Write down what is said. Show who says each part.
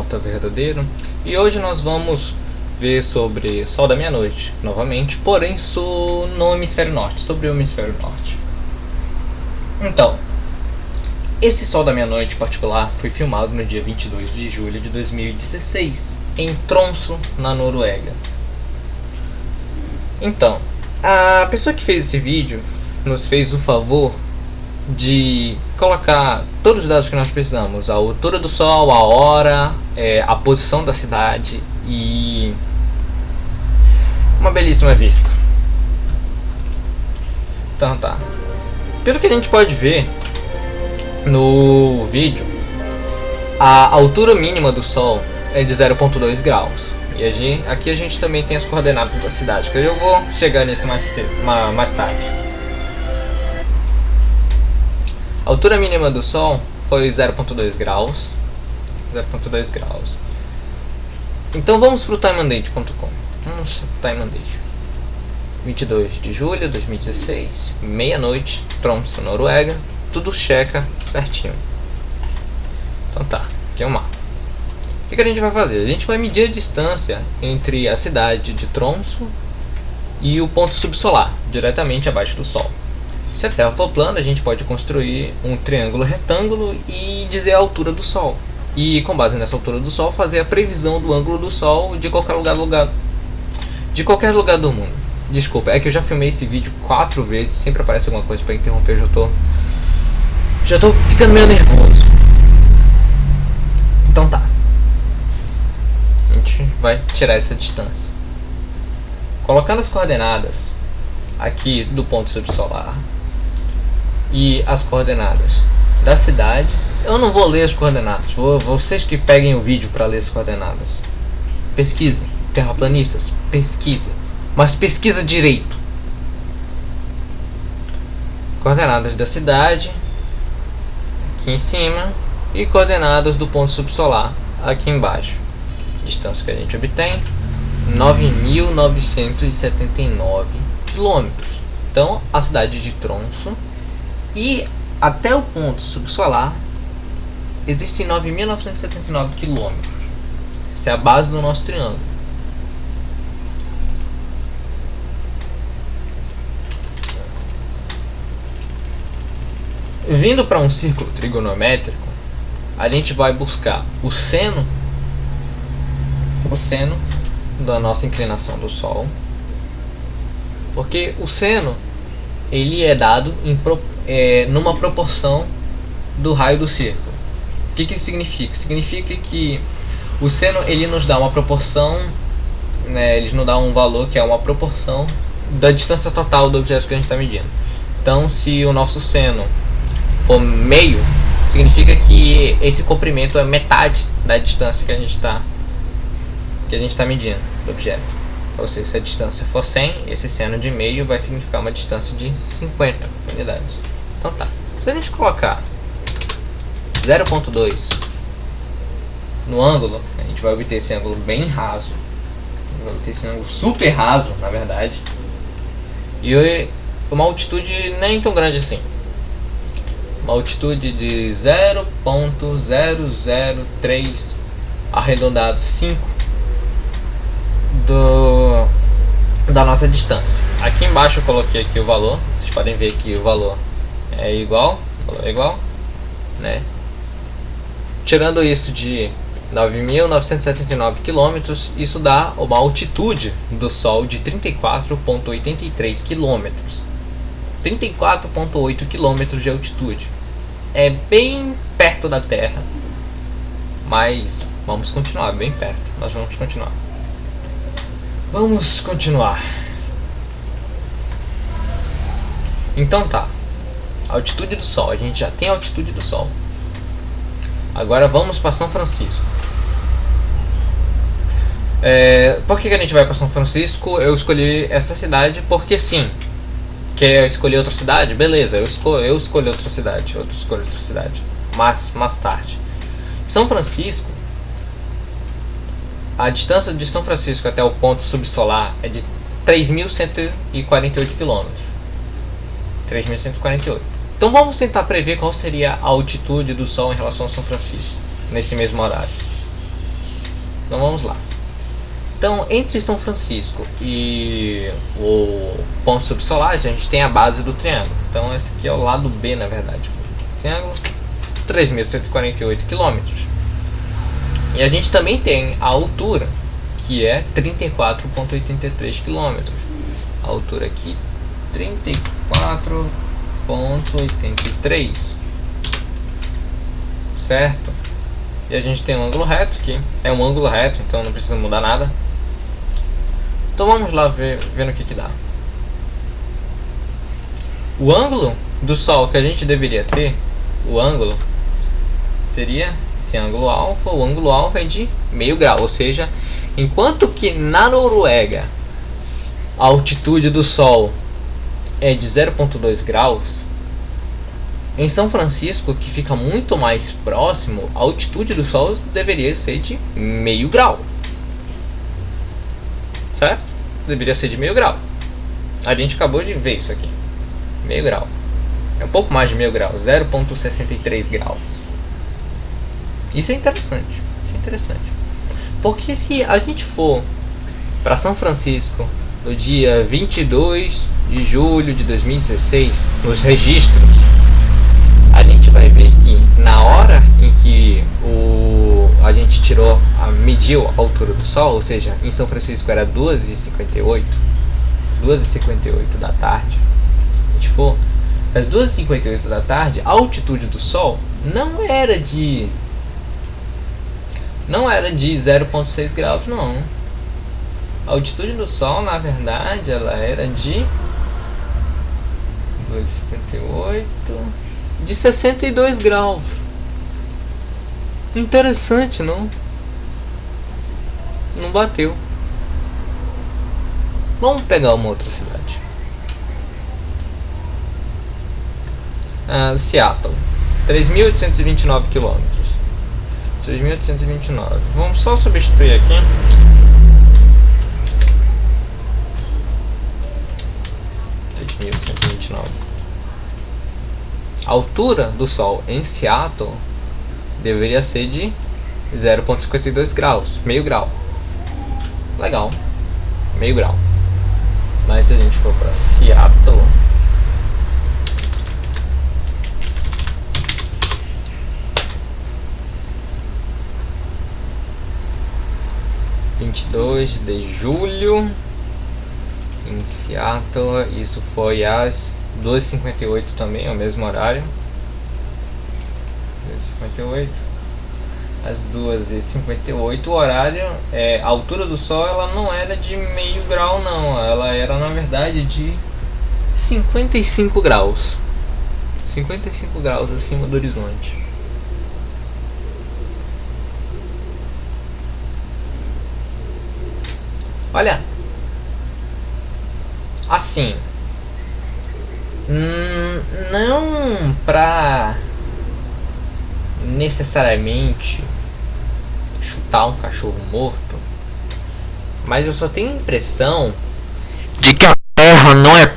Speaker 1: astronauta verdadeiro, e hoje nós vamos ver sobre Sol da Meia-Noite, novamente, porém no hemisfério norte, sobre o hemisfério norte. Então, esse Sol da Meia-Noite particular foi filmado no dia 22 de julho de 2016, em Tromsø, na Noruega. Então, a pessoa que fez esse vídeo nos fez o favor de colocar todos os dados que nós precisamos: a altura do Sol, a hora, a posição da cidade e uma belíssima vista. Então tá, pelo que a gente pode ver no vídeo, a altura mínima do Sol é de 0,2 graus. E aqui a gente também tem as coordenadas da cidade, que eu vou chegar nisso mais tarde. A altura mínima do Sol foi 0,2 graus. 0,2 graus. Então vamos para o timeandDate.com. Vamos para o timeandDate. 22 de julho de 2016, meia-noite, Tromsø, Noruega. Tudo checa certinho. Então tá, aqui é o mapa. O que a gente vai fazer? A gente vai medir a distância entre a cidade de Tromsø e o ponto subsolar, diretamente abaixo do Sol. Se a Terra for plana, a gente pode construir um triângulo retângulo e dizer a altura do Sol. E com base nessa altura do Sol, fazer a previsão do ângulo do Sol de qualquer lugar do mundo. Desculpa, é que eu já filmei esse vídeo 4 vezes, sempre aparece alguma coisa para interromper, eu já tô ficando meio nervoso. Então tá. A gente vai tirar essa distância. Colocando as coordenadas aqui do ponto subsolar e as coordenadas da cidade. Eu não vou ler as coordenadas, vocês que peguem o vídeo para ler as coordenadas. Pesquisem, terraplanistas, pesquisem, mas pesquisa direito. Coordenadas da cidade aqui em cima e coordenadas do ponto subsolar aqui embaixo. Distância que a gente obtém: 9.979 quilômetros. Então a cidade de Tromsø e até o ponto subsolar existem 9.979 quilômetros. Essa é a base do nosso triângulo. Vindo para um círculo trigonométrico, a gente vai buscar o seno da nossa inclinação do Sol, porque o seno ele é dado numa proporção do raio do círculo. O que isso significa? Significa que o seno ele nos dá uma proporção, né, ele nos dá um valor que é uma proporção da distância total do objeto que a gente está medindo. Então, se o nosso seno for meio, significa que esse comprimento é metade da distância que a gente está medindo do objeto. Ou seja, se a distância for 100, esse seno de meio vai significar uma distância de 50 unidades. Então tá, se a gente colocar 0,2 no ângulo, a gente vai obter esse ângulo bem raso. Vai obter esse ângulo super raso, na verdade. E uma altitude nem tão grande assim. Uma altitude de 0,003 arredondado 5 da nossa distância. Aqui embaixo eu coloquei aqui o valor. Vocês podem ver que o valor é igual, né? Tirando isso de 9.979 km, isso dá uma altitude do Sol de 34,83 km. 34,8 km de altitude. É bem perto da Terra, mas vamos continuar bem perto. Nós vamos continuar. Então tá, altitude do Sol, a gente já tem a altitude do Sol. Agora vamos para São Francisco. Por que a gente vai para São Francisco? Eu escolhi essa cidade porque sim. Quer escolher outra cidade? Beleza, eu escolho outra cidade. Mas mais tarde. São Francisco, a distância de São Francisco até o ponto subsolar é de 3.148 km. 3.148. Então vamos tentar prever qual seria a altitude do Sol em relação a São Francisco nesse mesmo horário. Então vamos lá. Então, entre São Francisco e o ponto subsolar, a gente tem a base do triângulo. Então, esse aqui é o lado B, na verdade, do triângulo, 3.148 km. E a gente também tem a altura, que é 34,83 km. A altura aqui, 34,83, certo? E a gente tem um ângulo reto, que é um ângulo reto, então não precisa mudar nada. Então vamos lá ver no que dá. O ângulo do Sol que a gente deveria ter, o ângulo, seria esse ângulo alfa. O ângulo alfa é de meio grau, ou seja, enquanto que na Noruega a altitude do Sol é de 0,2 graus, em São Francisco, que fica muito mais próximo, a altitude do Sol deveria ser de meio grau. Certo? Deveria ser de meio grau. A gente acabou de ver isso aqui. Meio grau. É um pouco mais de meio grau. 0,63 graus. Isso é interessante. Isso é interessante. Porque se a gente for para São Francisco no dia 22 de julho de 2016, nos registros, a gente vai ver que na hora em que a gente mediu a altura do Sol, ou seja, em São Francisco era 2h58 da tarde. A gente for às 2h58 da tarde, a altitude do Sol não era de 0,6 graus, não. A altitude do Sol, na verdade, ela era de 2h58 de 62 graus. Interessante, não? Não bateu. Vamos pegar uma outra cidade. Seattle, 3.829 km. 3.829. Vamos só substituir aqui. A altura do Sol em Seattle deveria ser de 0,52 graus, meio grau. Legal, meio grau. Mas se a gente for para Seattle, (22 de julho) em Seattle, isso foi às 2h58 também, é o mesmo horário. 2h58. Às 2h58, o horário, a altura do Sol, ela não era de meio grau, não. Ela era, na verdade, de 55 graus. 55 graus acima do horizonte. Olha, assim, não pra necessariamente chutar um cachorro morto, mas eu só tenho a impressão de que a Terra não é